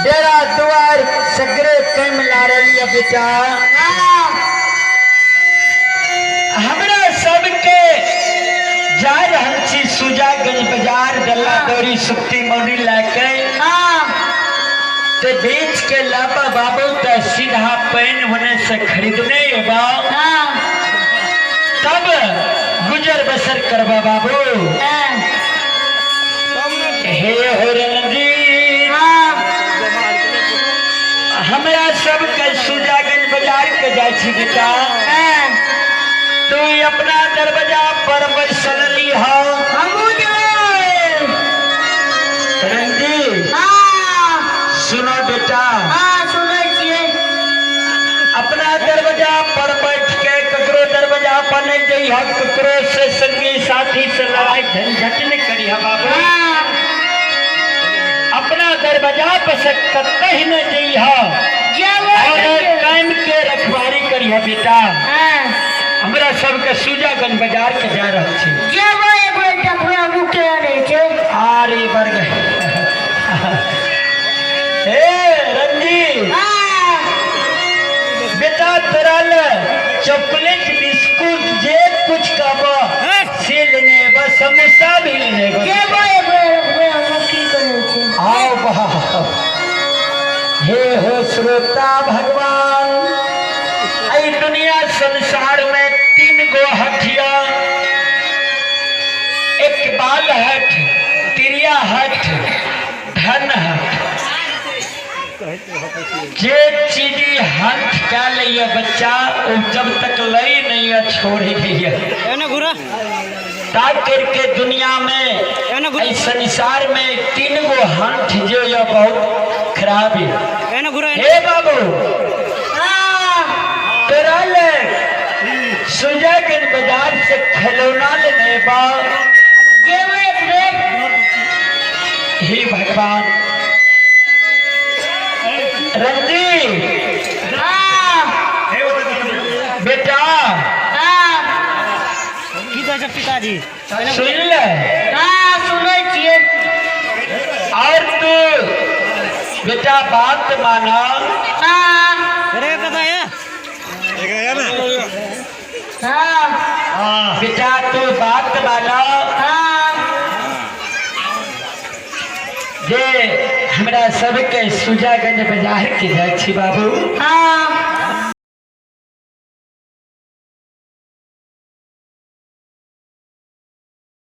डेरा द्वार सगरे कैम ला रही है बेटा। हमरा सबके जा रहल छी सुजागंज बाजार डल्ला दौरी सुक्ति मौनी लेके ते बेच के लाबा बाबू त सीधा पैन होने से खरीदने बा तब गुजर बसर करबा बाबू। हे होरन जी हमरा सब के सुजागंज बाजार के जाय छी बेटा। तू अपना दरवाजा पर बैसल रही हो रंजी। सुनो बेटा अपना दरवाजा पर बैठ के ककरो दरवाजा पर नहीं जई हो, ककरो से संगी साथी से लड़ाई झंझट नहीं करी है बाबू। अपना दरवाजा पर से कतई न जई हो और कायम के रखवारी करी है बेटा। हमरा सबके सुजागंज बाजार के जा रहल छी। आरे वर्ग हे रंजी बेटा तोरा ले चॉकलेट बिस्कुट जे कुछ कहबो से लेने बस समोसा भी लेने आओ बा। हे हो श्रोता भगवान आई दुनिया संसार में 3 गो हटिया, एक बाल हट, तिरिया हट, धन हट। जे चीजी हट क्या लिया बच्चा जब तक लई नहीं है छोड़ी दिया करके दुनिया में इस संसार में 3 गो हंठ जो ये बहुत खराब है। हे बाबू तेरा ले सुजागंज बाजार से खिलौना लेने बा। हे भगवान रंजी बेटा पिताजी सुन ले और तू बेटा बात माना। बेटा तू बात माना जे हमरा सबके सुजागंज बाजार के जाय छी बाबू।